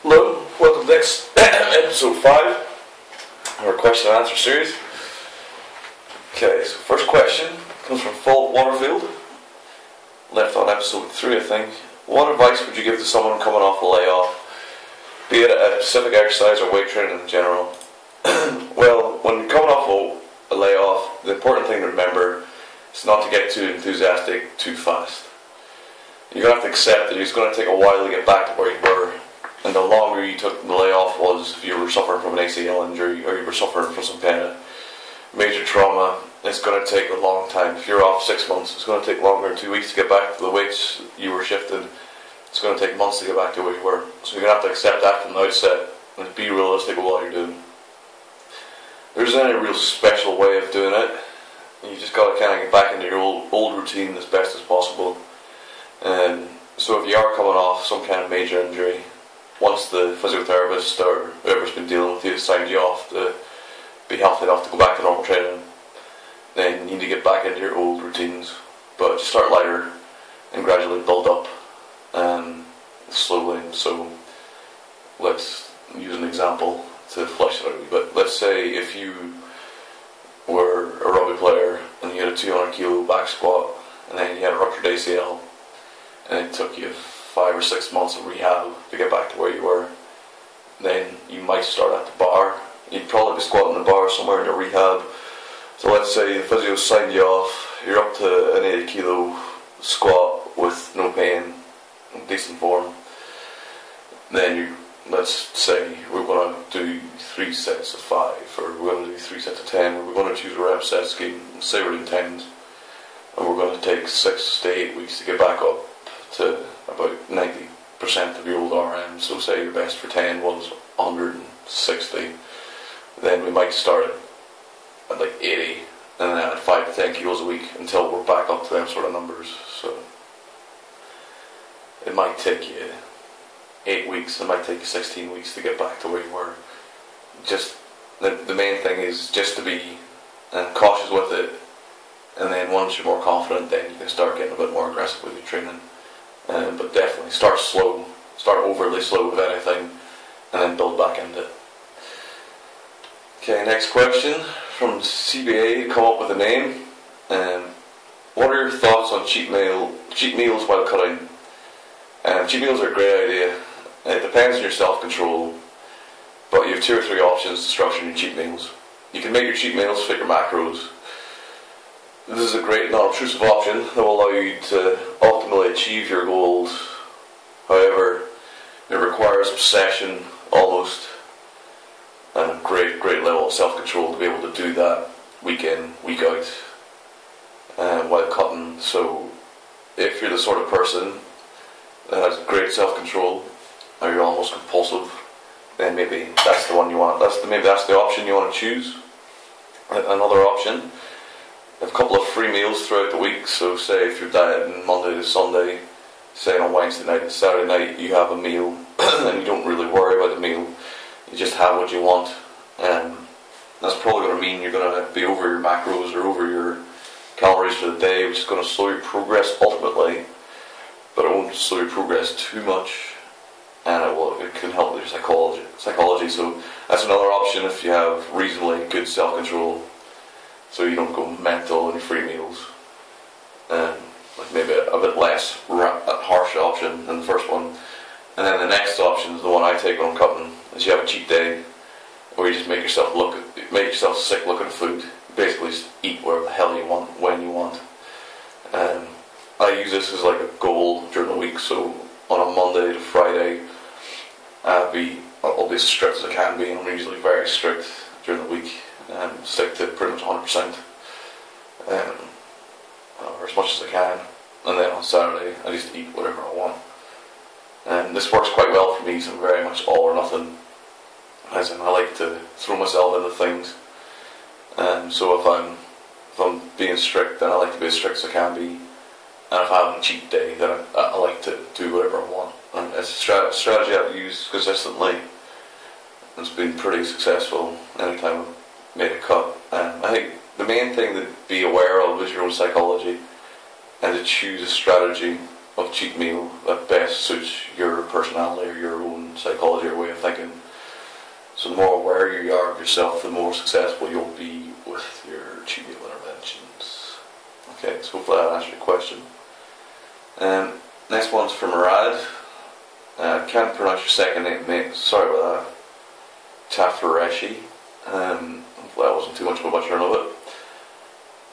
Hello, welcome to the next episode 5 of our question and answer series. Okay, so first question comes from Philip Waterfield. Left on episode 3, I think. What advice would you give to someone coming off a layoff, be it a specific exercise or weight training in general? Well, when you're coming off a layoff, the important thing to remember is not to get too enthusiastic too fast. You're going to have to accept that it's going to take a while to get back to where you were. And the longer you took the layoff was, if you were suffering from an ACL injury or you were suffering from some kind of major trauma, it's going to take a long time. If you're off 6 months, it's going to take longer than 2 weeks to get back to the weights you were shifting. It's going to take months to get back to where you were. So you're going to have to accept that from the outset and be realistic with what you're doing. There isn't any real special way of doing it. You just got to kind of get back into your old routine as best as possible. So if you are coming off some kind of major injury, once the physiotherapist or whoever's been dealing with you signed you off to be healthy enough to go back to normal training, then you need to get back into your old routines. But just start lighter and gradually build up slowly. So let's use an example to flesh it out a wee bit. Let's say if you were a rugby player and you had a 200 kilo back squat and then you had a ruptured ACL and it took you 5 or 6 months of rehab to get back to where you were, then you might start at the bar. You'd probably be squatting the bar somewhere in your rehab. So let's say the physio signed you off, you're up to an 80 kilo squat with no pain, in decent form. Then let's say we're going to do 3 sets of 5, or we're going to do 3 sets of 10, or we're going to choose a rep set scheme, say we're doing 10s, and we're going to take 6 to 8 weeks to get back up to about 90% of your old RM. So say your best for 10 was 160, then we might start at like 80 and then add 5 to 10 kilos a week until we're back up to them sort of numbers. So it might take you 8 weeks, it might take you 16 weeks to get back to where you were. Just the main thing is just to be cautious with it, and then once you're more confident, then you can start getting a bit more aggressive with your training. But definitely start slow, start overly slow with anything, and then build back into it. Okay, next question from CBA, come up with a name. What are your thoughts on cheat meals while cutting? Cheat meals are a great idea. It depends on your self-control, but you have 2 or 3 options to structure your cheat meals. You can make your cheat meals fit your macros. This is a great non-obtrusive option that will allow you to ultimately achieve your goals. However, it requires obsession almost, and a great level of self-control to be able to do that week in, week out, while cutting. So if you're the sort of person that has great self-control, or you're almost compulsive, then maybe that's the one you want. Maybe that's the option you want to choose. Another option, a couple of free meals throughout the week. So say if you're dieting Monday to Sunday, say on Wednesday night and Saturday night you have a meal and you don't really worry about the meal, you just have what you want. That's probably going to mean you're going to be over your macros or over your calories for the day, which is going to slow your progress ultimately, but it won't slow your progress too much, and it can help with your psychology. So that's another option if you have reasonably good self-control, so you don't go mental on your free meals. Like maybe a bit less harsh option than the first one. And then the next option is the one I take when I'm cutting, is you have a cheat day where you just make yourself sick looking at food. Basically just eat whatever the hell you want, when you want. I use this as like a goal during the week, so on a Monday to Friday I'll be as strict as I can be, and I'm usually very strict during the week. Stick to pretty much 100%, or as much as I can, and then on Saturday I just eat whatever I want. And this works quite well for me, so I'm very much all or nothing, as in I like to throw myself into things. So if I'm being strict, then I like to be as strict as I can be, and if I have a cheat day, then I like to do whatever I want. And it's a strategy I've used consistently. It's been pretty successful anytime I've made a cut. I think the main thing to be aware of is your own psychology, and to choose a strategy of cheat meal that best suits your personality or your own psychology or way of thinking. So the more aware you are of yourself, the more successful you'll be with your cheat meal interventions. Okay, so hopefully that answered your question. Next one's from Murad. Can't pronounce your second name, mate. Sorry about that. Tafareshi. Hopefully that wasn't too much of a butcher of it.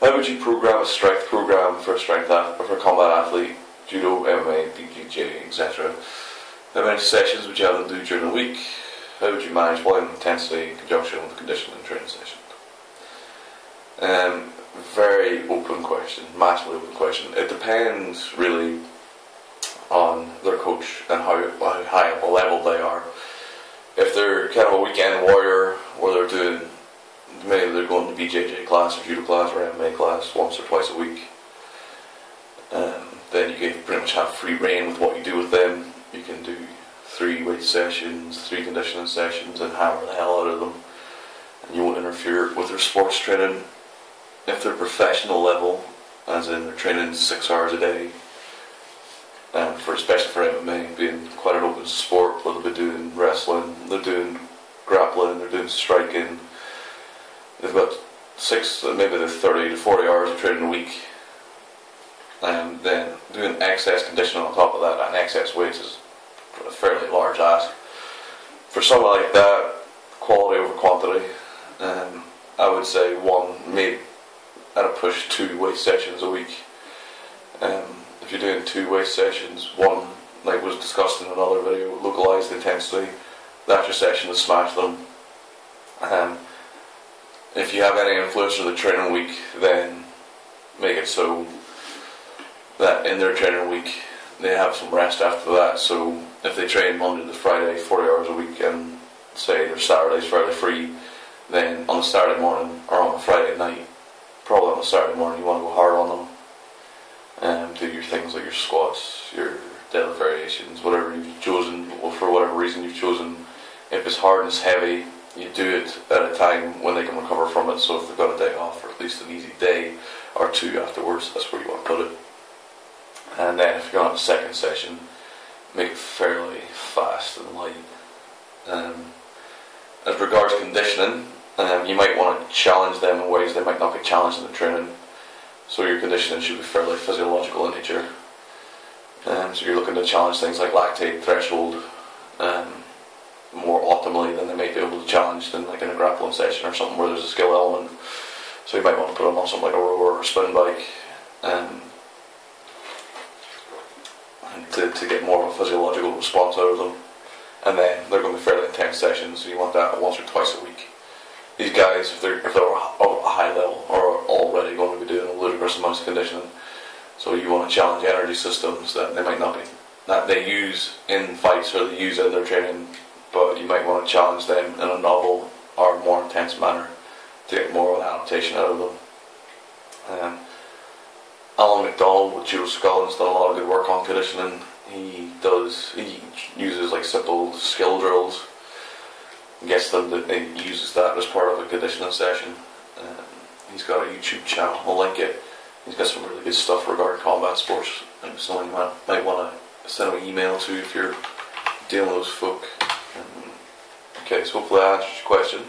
How would you program a strength program for a combat athlete, judo, MMA, BJJ, etc.? How many sessions would you have them do during the week? How would you manage volume intensity in conjunction with the conditioning training session? Very open question, massively open question. It depends really on their coach and how high of a level they are. If they're kind of a weekend warrior where they're doing, maybe they're going to BJJ class or judo class or MMA class once or twice a week, then you can pretty much have free reign with what you do with them. You can do 3 weight sessions, 3 conditioning sessions, and hammer the hell out of them, and you won't interfere with their sports training. If they're professional level, as in they're training 6 hours a day, especially for MMA being quite an open sport, where they'll be doing wrestling, they're doing grappling, they're doing striking. They've got maybe they're 30 to 40 hours of training a week, and then doing excess conditioning on top of that, and excess weights is a fairly large ask. For someone like that, quality over quantity, I would say 1, maybe at a push 2 weight sessions a week. If you're doing 2 weight sessions, 1, like was discussed in another video, localized intensity, that's your session to smash them. If you have any influence on the training week, then make it so that in their training week they have some rest after that. So if they train Monday to Friday 40 hours a week, and say their Saturday's fairly free, then on a Saturday morning or on a Friday night, probably on a Saturday morning, you want to go hard on them. Do your things like your squats, your deadlift variations, whatever you've chosen, or for whatever reason you've chosen. If it's hard and it's heavy, you do it at a time when they can recover from it. So if they've got a day off, or at least an easy day or 2 afterwards, that's where you want to put it. And then if you're on a second session, make it fairly fast and light. As regards conditioning, you might want to challenge them in ways they might not get challenged in the training. So your conditioning should be fairly physiological in nature. So you're looking to challenge things like lactate threshold more optimally than they might be able to challenge in like in a grappling session or something where there's a skill element. So you might want to put them on something like a rower or a spin bike to get more of a physiological response out of them. And then they're going to be fairly intense sessions, so you want that once or twice a week. These guys, if they're of a high level, are already going to be doing a ludicrous amounts of conditioning. So you want to challenge energy systems that they might not be, that they use in fights or they use in their training, but you might want to challenge them in a novel or more intense manner to get more of an adaptation out of them. Alan McDonald with Judo Scotland's done a lot of good work on conditioning. He uses like simple skill drills, gets them that he uses that as part of a conditioning session. He's got a YouTube channel, I'll link it. He's got some really good stuff regarding combat sports. Someone you might want to send him an email to if you're dealing with those folk. Okay, so hopefully that answers your question.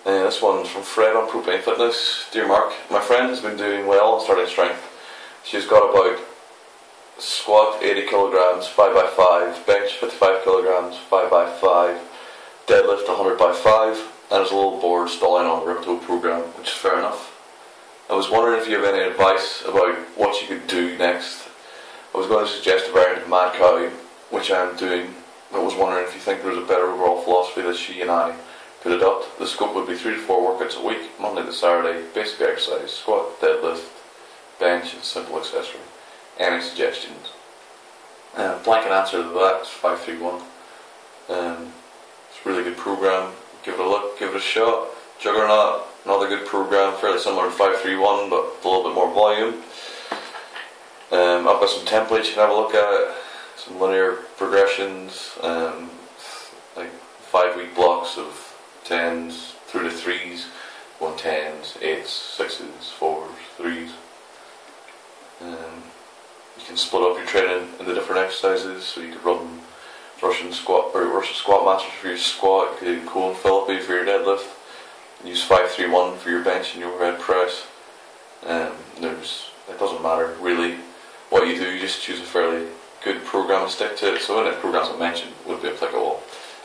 This one's from Fred on Propane Fitness. Dear Mark, my friend has been doing well on starting strength. She's got about squat 80 kilograms 5x5, bench 55 kilograms 5x5, deadlift 100 by 5, and is a little bored stalling on the Ripto program, which is fair enough. I was wondering if you have any advice about what she could do next. I was going to suggest a variant of Mad Cow, which I am doing, but was wondering if you think there was a better overall philosophy that she and I could adopt. The scope would be 3 to 4 workouts a week, Monday to Saturday, basic exercise, squat, deadlift, bench, and simple accessory. Any suggestions? Blanket answer to that is 531. It's a really good program. Give it a look, give it a shot. Juggernaut, another good program, fairly similar to 531, but a little bit more volume. I've got some templates you can have a look at, some linear progressions, like 5-week blocks of 10s through to 3s, 110s, 8s, 6s, 4s, 3s. You can split up your training into different exercises, so you could run Russian squat masters for your squat, you could do Cone Philippi for your deadlift, use 5-3-1 for your bench and your overhead press. It doesn't matter really what you do, you just choose a fairly good program and stick to it. So any programs I mentioned would be applicable.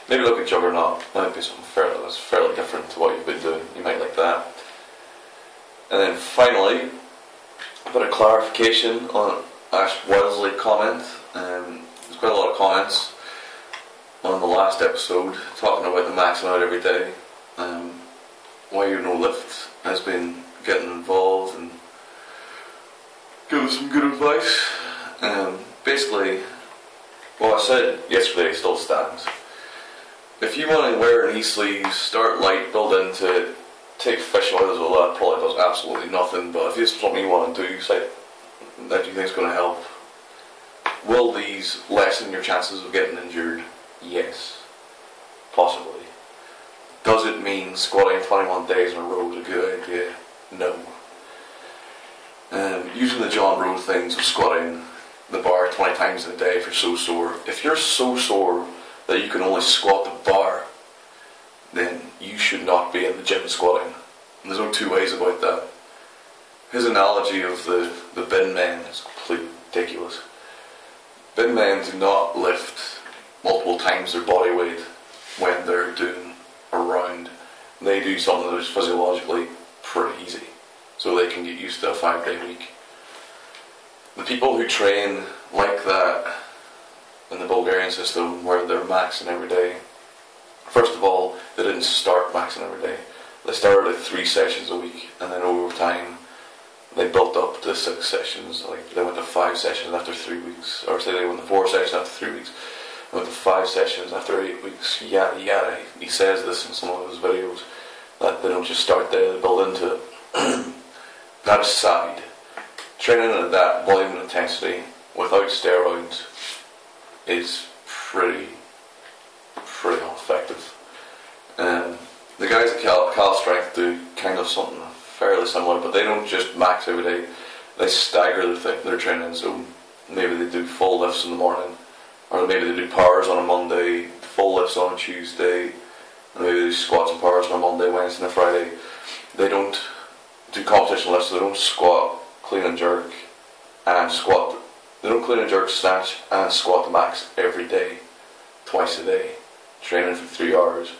Maybe look at Juggernaut, that might be something that's fairly different to what you've been doing, you might like that. And then finally, a bit of clarification on Ash Wellesley comment. There's quite a lot of comments on the last episode talking about the maxing out every day. Why You Know Lift has been getting involved and giving some good advice. Basically, what I said yesterday still stands. If you want to wear knee sleeves, start light, build into it, take fish oil as well, that probably does absolutely nothing, but if it's something you want to do, say, that you think is going to help, will these lessen your chances of getting injured? Yes, possibly. Does it mean squatting 21 days in a row is a good idea? No. Using the John Rowe things of squatting the bar 20 times in a day if you're so sore. If you're so sore that you can only squat the bar, then you should not be in the gym squatting. And there's no two ways about that. His analogy of the bin men is completely ridiculous. Bin men do not lift multiple times their body weight when they're doing a round. They do something that is physiologically pretty easy, so they can get used to a 5-day week. The people who train like that in the Bulgarian system, where they're maxing every day, first of all, they didn't start maxing every day. They started at 3 sessions a week, and then over time they built up to 6 sessions. Like they went to 5 sessions after 3 weeks, or say they went to 4 sessions after 3 weeks. They went to 5 sessions after 8 weeks. Yada yada. He says this in some of his videos, that they don't just start there; they build into it. That aside, training at that volume and intensity without steroids is pretty ineffective. The guys at Cal Strength do kind of something fairly similar, but they don't just max every day. They stagger their training, so maybe they do full lifts in the morning, or maybe they do powers on a Monday, full lifts on a Tuesday, and maybe they do squats and powers on a Monday, Wednesday and a Friday. They don't do competition lifts, so they don't squat, clean and jerk, and squat. They don't clean and jerk, snatch, and squat the max every day, twice a day, training for 3 hours.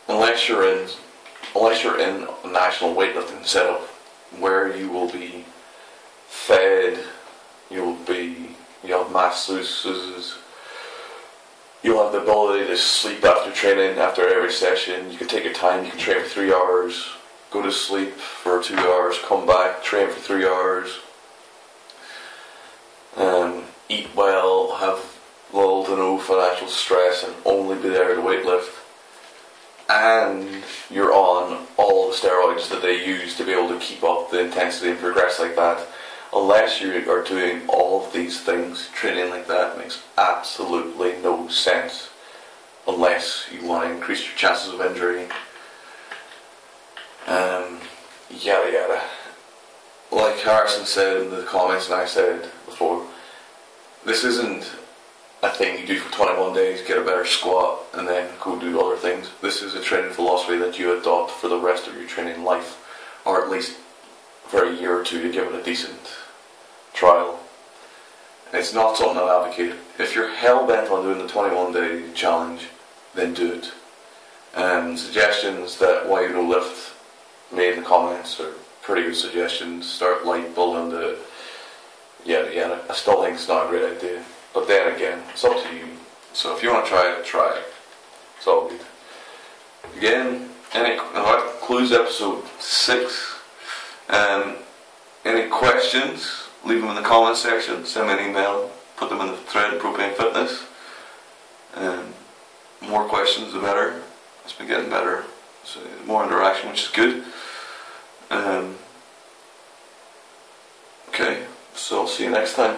Unless you're in a national weightlifting setup where you will be fed, you'll have masseuses, you'll have the ability to sleep after training, after every session. You can take your time, you can train for 3 hours, go to sleep for 2 hours, come back, train for 3 hours, eat well, have little to no financial stress, and only be there to weightlift. And you're on all the steroids that they use to be able to keep up the intensity and progress like that. Unless you are doing all of these things, training like that makes absolutely no sense. Unless you want to increase your chances of injury. Yada yada. Like Harrison said in the comments and I said before, this isn't a thing you do for 21 days, get a better squat, and then go do other things. This is a training philosophy that you adopt for the rest of your training life, or at least for a year or two to give it a decent trial. It's not something I advocate. If you're hell bent on doing the 21-day challenge, then do it. Suggestions that Why You Know Lift made in the comments are pretty good suggestions. Start light, build into it. Yada yada. I still think it's not a great idea. But then again, it's up to you. So if you want to try it, try it. It's all good. Again, that concludes episode 6. Any questions, leave them in the comment section. Send me an email. Put them in the thread, Propane Fitness. More questions, the better. It's been getting better. So more interaction, which is good. Okay, so I'll see you next time.